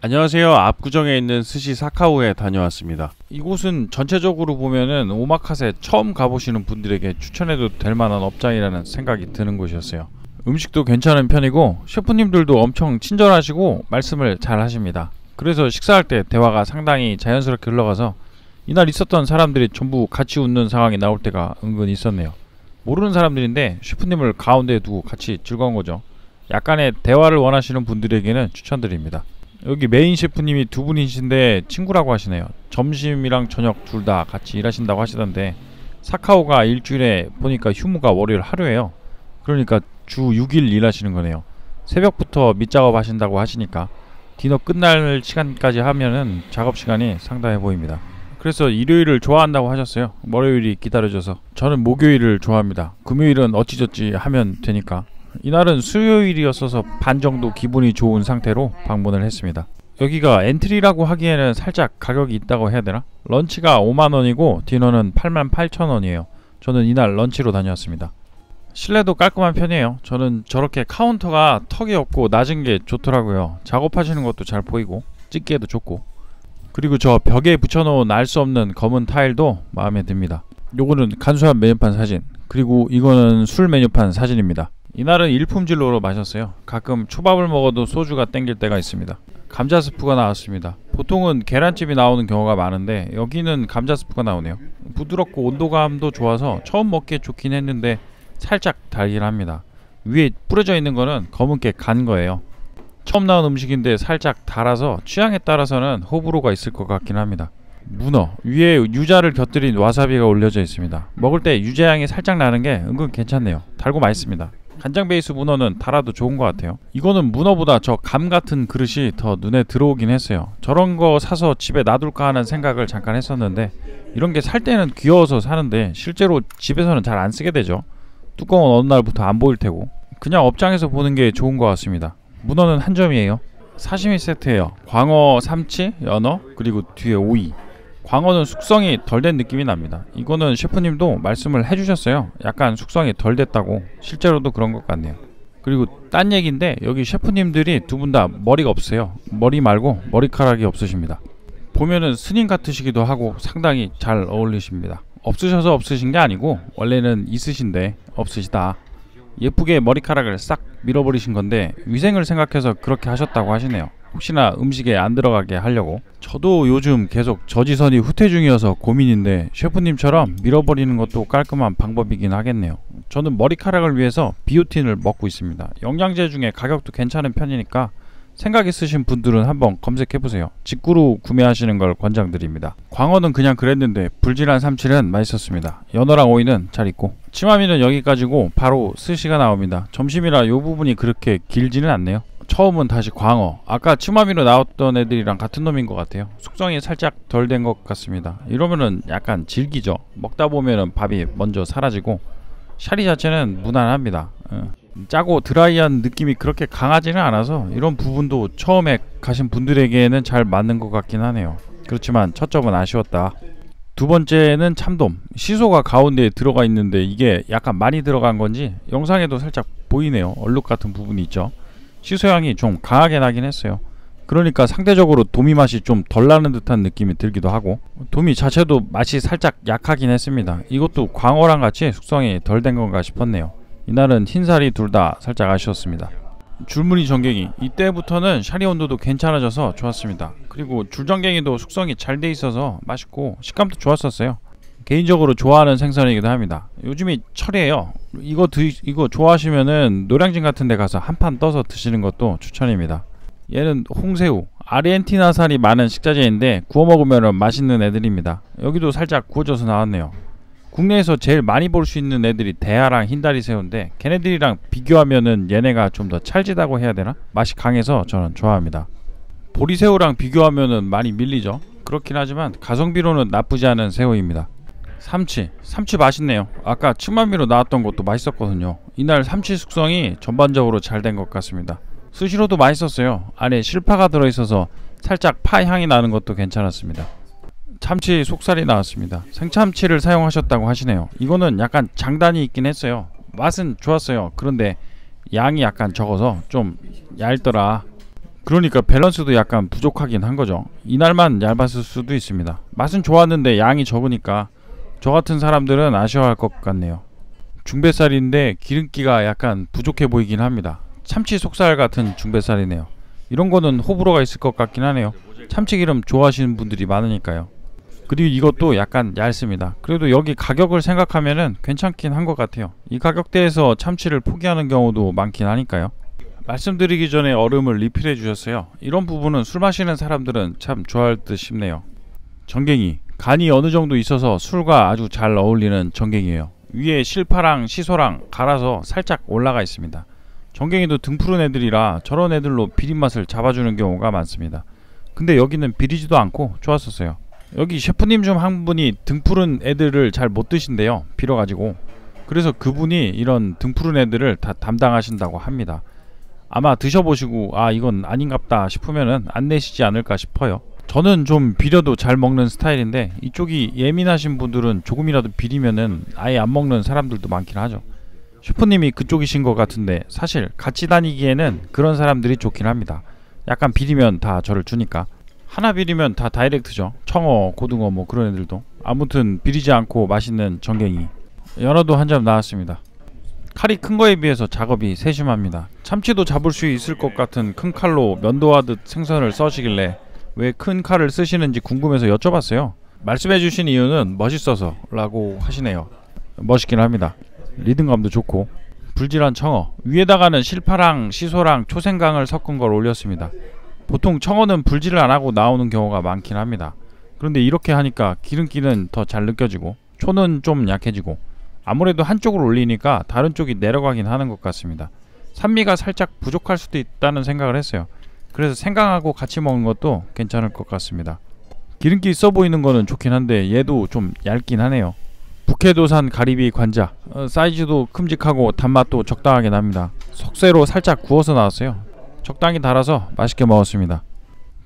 안녕하세요. 압구정에 있는 스시 사카오에 다녀왔습니다. 이곳은 전체적으로 보면은 오마카세 처음 가보시는 분들에게 추천해도 될 만한 업장이라는 생각이 드는 곳이었어요. 음식도 괜찮은 편이고 셰프님들도 엄청 친절하시고 말씀을 잘 하십니다. 그래서 식사할 때 대화가 상당히 자연스럽게 흘러가서 이날 있었던 사람들이 전부 같이 웃는 상황이 나올 때가 은근 있었네요. 모르는 사람들인데 셰프님을 가운데에 두고 같이 즐거운 거죠. 약간의 대화를 원하시는 분들에게는 추천드립니다. 여기 메인 셰프님이 두 분이신데 친구라고 하시네요. 점심이랑 저녁 둘 다 같이 일하신다고 하시던데 사카오가 일주일에 보니까 휴무가 월요일 하루예요. 그러니까 주 6일 일하시는 거네요. 새벽부터 밑작업 하신다고 하시니까 디너 끝날 시간까지 하면은 작업 시간이 상당해 보입니다. 그래서 일요일을 좋아한다고 하셨어요. 월요일이 기다려져서. 저는 목요일을 좋아합니다. 금요일은 어찌저찌 하면 되니까. 이날은 수요일이었어서 반 정도 기분이 좋은 상태로 방문을 했습니다. 여기가 엔트리라고 하기에는 살짝 가격이 있다고 해야 되나? 런치가 5만원이고 디너는 88,000원이에요. 저는 이날 런치로 다녀왔습니다. 실내도 깔끔한 편이에요. 저는 저렇게 카운터가 턱이 없고 낮은 게 좋더라고요. 작업하시는 것도 잘 보이고 찍기에도 좋고, 그리고 저 벽에 붙여놓은 알 수 없는 검은 타일도 마음에 듭니다. 요거는 간소한 메뉴판 사진, 그리고 이거는 술 메뉴판 사진입니다. 이날은 일품질로로 마셨어요. 가끔 초밥을 먹어도 소주가 땡길 때가 있습니다. 감자 스프가 나왔습니다. 보통은 계란찜이 나오는 경우가 많은데 여기는 감자 스프가 나오네요. 부드럽고 온도감도 좋아서 처음 먹기에 좋긴 했는데 살짝 달긴 합니다. 위에 뿌려져 있는 거는 검은게 간 거예요. 처음 나온 음식인데 살짝 달아서 취향에 따라서는 호불호가 있을 것 같긴 합니다. 문어 위에 유자를 곁들인 와사비가 올려져 있습니다. 먹을 때 유자 향이 살짝 나는 게 은근 괜찮네요. 달고 맛있습니다. 간장 베이스 문어는 달아도 좋은 것 같아요. 이거는 문어보다 저 감 같은 그릇이 더 눈에 들어오긴 했어요. 저런 거 사서 집에 놔둘까 하는 생각을 잠깐 했었는데 이런 게 살 때는 귀여워서 사는데 실제로 집에서는 잘 안 쓰게 되죠. 뚜껑은 어느 날부터 안 보일 테고. 그냥 업장에서 보는 게 좋은 것 같습니다. 문어는 한 점이에요. 사시미 세트예요. 광어, 삼치, 연어, 그리고 뒤에 오이. 광어는 숙성이 덜 된 느낌이 납니다. 이거는 셰프님도 말씀을 해주셨어요. 약간 숙성이 덜 됐다고. 실제로도 그런 것 같네요. 그리고 딴 얘기인데 여기 셰프님들이 두 분 다 머리가 없어요. 머리 말고 머리카락이 없으십니다. 보면은 스님 같으시기도 하고 상당히 잘 어울리십니다. 없으셔서 없으신 게 아니고 원래는 있으신데 없으시다. 예쁘게 머리카락을 싹 밀어버리신 건데 위생을 생각해서 그렇게 하셨다고 하시네요. 혹시나 음식에 안 들어가게 하려고. 저도 요즘 계속 저지선이 후퇴 중이어서 고민인데 셰프님처럼 밀어버리는 것도 깔끔한 방법이긴 하겠네요. 저는 머리카락을 위해서 비오틴을 먹고 있습니다. 영양제 중에 가격도 괜찮은 편이니까 생각 있으신 분들은 한번 검색해보세요. 직구로 구매하시는 걸 권장드립니다. 광어는 그냥 그랬는데 불질한 삼치는 맛있었습니다. 연어랑 오이는 잘 익고. 치마미는 여기까지고 바로 스시가 나옵니다. 점심이라 요 부분이 그렇게 길지는 않네요. 처음은 다시 광어. 아까 치마미로 나왔던 애들이랑 같은 놈인 것 같아요. 숙성이 살짝 덜 된 것 같습니다. 이러면은 약간 질기죠. 먹다 보면은 밥이 먼저 사라지고 샤리 자체는 무난합니다. 짜고 드라이한 느낌이 그렇게 강하지는 않아서 이런 부분도 처음에 가신 분들에게는 잘 맞는 것 같긴 하네요. 그렇지만 첫 점은 아쉬웠다. 두 번째는 참돔. 시소가 가운데에 들어가 있는데 이게 약간 많이 들어간 건지 영상에도 살짝 보이네요. 얼룩 같은 부분이 있죠. 시소향이 좀 강하게 나긴 했어요. 그러니까 상대적으로 도미 맛이 좀 덜 나는 듯한 느낌이 들기도 하고, 도미 자체도 맛이 살짝 약하긴 했습니다. 이것도 광어랑 같이 숙성이 덜 된 건가 싶었네요. 이날은 흰살이 둘 다 살짝 아쉬웠습니다. 줄무늬 전갱이, 이때부터는 샤리 온도도 괜찮아져서 좋았습니다. 그리고 줄전갱이도 숙성이 잘 돼 있어서 맛있고 식감도 좋았었어요. 개인적으로 좋아하는 생선이기도 합니다. 요즘이 철이에요. 이거 좋아하시면은 노량진 같은 데 가서 한 판 떠서 드시는 것도 추천입니다. 얘는 홍새우, 아르헨티나산이 많은 식자재인데 구워 먹으면 맛있는 애들입니다. 여기도 살짝 구워져서 나왔네요. 국내에서 제일 많이 볼 수 있는 애들이 대하랑 흰다리 새우인데 걔네들이랑 비교하면은 얘네가 좀 더 찰지다고 해야 되나? 맛이 강해서 저는 좋아합니다. 보리새우랑 비교하면은 많이 밀리죠. 그렇긴 하지만 가성비로는 나쁘지 않은 새우입니다. 삼치 맛있네요. 아까 치마미로 나왔던 것도 맛있었거든요. 이날 삼치 숙성이 전반적으로 잘 된 것 같습니다. 스시로도 맛있었어요. 안에 실파가 들어있어서 살짝 파 향이 나는 것도 괜찮았습니다. 참치 속살이 나왔습니다. 생참치를 사용하셨다고 하시네요. 이거는 약간 장단이 있긴 했어요. 맛은 좋았어요. 그런데 양이 약간 적어서 좀 얇더라. 그러니까 밸런스도 약간 부족하긴 한 거죠. 이날만 얇았을 수도 있습니다. 맛은 좋았는데 양이 적으니까 저 같은 사람들은 아쉬워할 것 같네요. 중뱃살인데 기름기가 약간 부족해 보이긴 합니다. 참치 속살 같은 중뱃살이네요. 이런 거는 호불호가 있을 것 같긴 하네요. 참치기름 좋아하시는 분들이 많으니까요. 그리고 이것도 약간 얇습니다. 그래도 여기 가격을 생각하면은 괜찮긴 한 것 같아요. 이 가격대에서 참치를 포기하는 경우도 많긴 하니까요. 말씀드리기 전에 얼음을 리필해 주셨어요. 이런 부분은 술 마시는 사람들은 참 좋아할 듯 싶네요. 전갱이, 간이 어느 정도 있어서 술과 아주 잘 어울리는 전갱이에요. 위에 실파랑 시소랑 갈아서 살짝 올라가 있습니다. 전갱이도 등푸른 애들이라 저런 애들로 비린맛을 잡아주는 경우가 많습니다. 근데 여기는 비리지도 않고 좋았었어요. 여기 셰프님 중 한 분이 등푸른 애들을 잘 못 드신대요. 비려가지고. 그래서 그분이 이런 등푸른 애들을 다 담당하신다고 합니다. 아마 드셔보시고 아 이건 아닌갑다 싶으면은 안 내시지 않을까 싶어요. 저는 좀 비려도 잘 먹는 스타일인데 이쪽이 예민하신 분들은 조금이라도 비리면은 아예 안 먹는 사람들도 많긴 하죠. 셰프님이 그쪽이신 것 같은데 사실 같이 다니기에는 그런 사람들이 좋긴 합니다. 약간 비리면 다 저를 주니까. 하나 비리면 다 다이렉트죠. 청어, 고등어 뭐 그런 애들도. 아무튼 비리지 않고 맛있는 전갱이. 연어도 한 점 나왔습니다. 칼이 큰 거에 비해서 작업이 세심합니다. 참치도 잡을 수 있을 것 같은 큰 칼로 면도하듯 생선을 써시길래 왜 큰 칼을 쓰시는지 궁금해서 여쭤봤어요. 말씀해 주신 이유는 멋있어서 라고 하시네요. 멋있긴 합니다. 리듬감도 좋고. 불질한 청어, 위에다가는 실파랑 시소랑 초생강을 섞은 걸 올렸습니다. 보통 청어는 불질을 안하고 나오는 경우가 많긴 합니다. 그런데 이렇게 하니까 기름기는 더 잘 느껴지고 초는 좀 약해지고 아무래도 한쪽을 올리니까 다른 쪽이 내려가긴 하는 것 같습니다. 산미가 살짝 부족할 수도 있다는 생각을 했어요. 그래서 생강하고 같이 먹는 것도 괜찮을 것 같습니다. 기름기 있어 보이는 거는 좋긴 한데 얘도 좀 얇긴 하네요. 북해도산 가리비 관자, 사이즈도 큼직하고 단맛도 적당하게 납니다. 석쇠로 살짝 구워서 나왔어요. 적당히 달아서 맛있게 먹었습니다.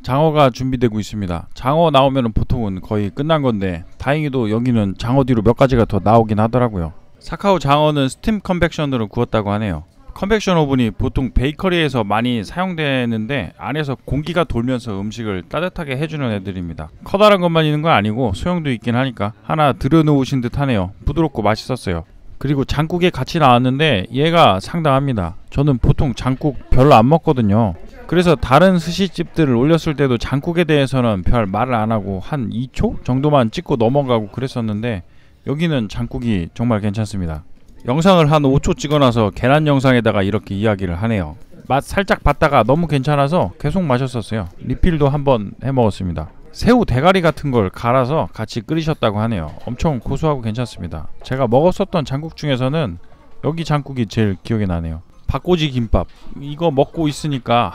장어가 준비되고 있습니다. 장어 나오면 보통은 거의 끝난 건데 다행히도 여기는 장어 뒤로 몇 가지가 더 나오긴 하더라고요. 사카오 장어는 스팀 컨벡션으로 구웠다고 하네요. 컨벡션 오븐이 보통 베이커리에서 많이 사용되는데 안에서 공기가 돌면서 음식을 따뜻하게 해주는 애들입니다. 커다란 것만 있는 건 아니고 소형도 있긴 하니까 하나 들여놓으신 듯 하네요. 부드럽고 맛있었어요. 그리고 장국에 같이 나왔는데 얘가 상당합니다. 저는 보통 장국 별로 안 먹거든요. 그래서 다른 스시집들을 올렸을 때도 장국에 대해서는 별 말을 안 하고 한 2초 정도만 찍고 넘어가고 그랬었는데 여기는 장국이 정말 괜찮습니다. 영상을 한 5초 찍어놔서 계란 영상에다가 이렇게 이야기를 하네요. 맛 살짝 봤다가 너무 괜찮아서 계속 마셨었어요. 리필도 한번 해먹었습니다. 새우 대가리 같은 걸 갈아서 같이 끓이셨다고 하네요. 엄청 고소하고 괜찮습니다. 제가 먹었었던 장국 중에서는 여기 장국이 제일 기억에 나네요. 박꼬지 김밥, 이거 먹고 있으니까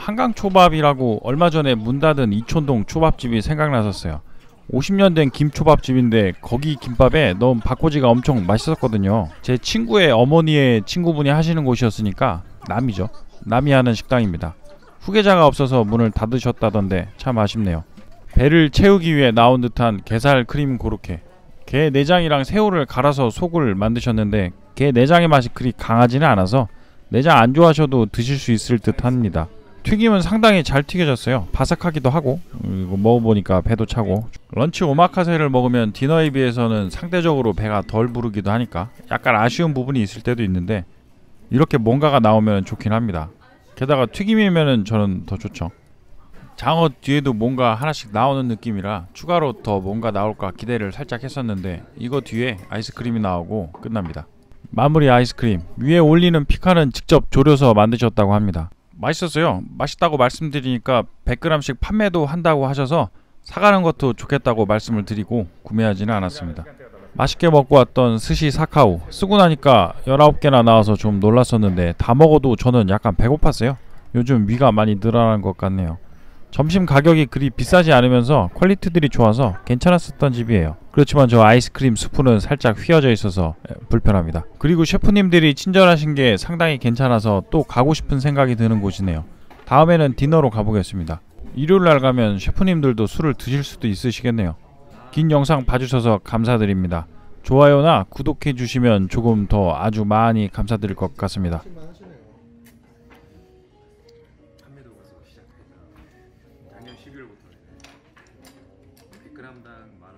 한강초밥이라고 얼마 전에 문 닫은 이촌동 초밥집이 생각났었어요. 50년 된 김초밥집인데 거기 김밥에 넣은 박꼬지가 엄청 맛있었거든요. 제 친구의 어머니의 친구분이 하시는 곳이었으니까 남이죠. 남이 하는 식당입니다. 후계자가 없어서 문을 닫으셨다던데 참 아쉽네요. 배를 채우기 위해 나온 듯한 게살 크림 고로케. 게 내장이랑 새우를 갈아서 속을 만드셨는데 게 내장의 맛이 그리 강하지는 않아서 내장 안 좋아하셔도 드실 수 있을 듯 합니다. 튀김은 상당히 잘 튀겨졌어요. 바삭하기도 하고 이거 먹어보니까 배도 차고. 런치 오마카세를 먹으면 디너에 비해서는 상대적으로 배가 덜 부르기도 하니까 약간 아쉬운 부분이 있을 때도 있는데 이렇게 뭔가가 나오면 좋긴 합니다. 게다가 튀김이면은 저는 더 좋죠. 장어 뒤에도 뭔가 하나씩 나오는 느낌이라 추가로 더 뭔가 나올까 기대를 살짝 했었는데 이거 뒤에 아이스크림이 나오고 끝납니다. 마무리 아이스크림, 위에 올리는 피카는 직접 졸여서 만드셨다고 합니다. 맛있었어요. 맛있다고 말씀드리니까 100g씩 판매도 한다고 하셔서 사가는 것도 좋겠다고 말씀을 드리고 구매하지는 않았습니다. 맛있게 먹고 왔던 스시 사카오, 쓰고 나니까 19개나 나와서 좀 놀랐었는데 다 먹어도 저는 약간 배고팠어요. 요즘 위가 많이 늘어난 것 같네요. 점심 가격이 그리 비싸지 않으면서 퀄리티들이 좋아서 괜찮았었던 집이에요. 그렇지만 저 아이스크림 스프는 살짝 휘어져 있어서 불편합니다. 그리고 셰프님들이 친절하신 게 상당히 괜찮아서 또 가고 싶은 생각이 드는 곳이네요. 다음에는 디너로 가보겠습니다. 일요일날 가면 셰프님들도 술을 드실 수도 있으시겠네요. 긴 영상 봐주셔서 감사드립니다. 좋아요나 구독해 주시면 조금 더 아주 많이 감사드릴 것 같습니다. 100g당 15,000원.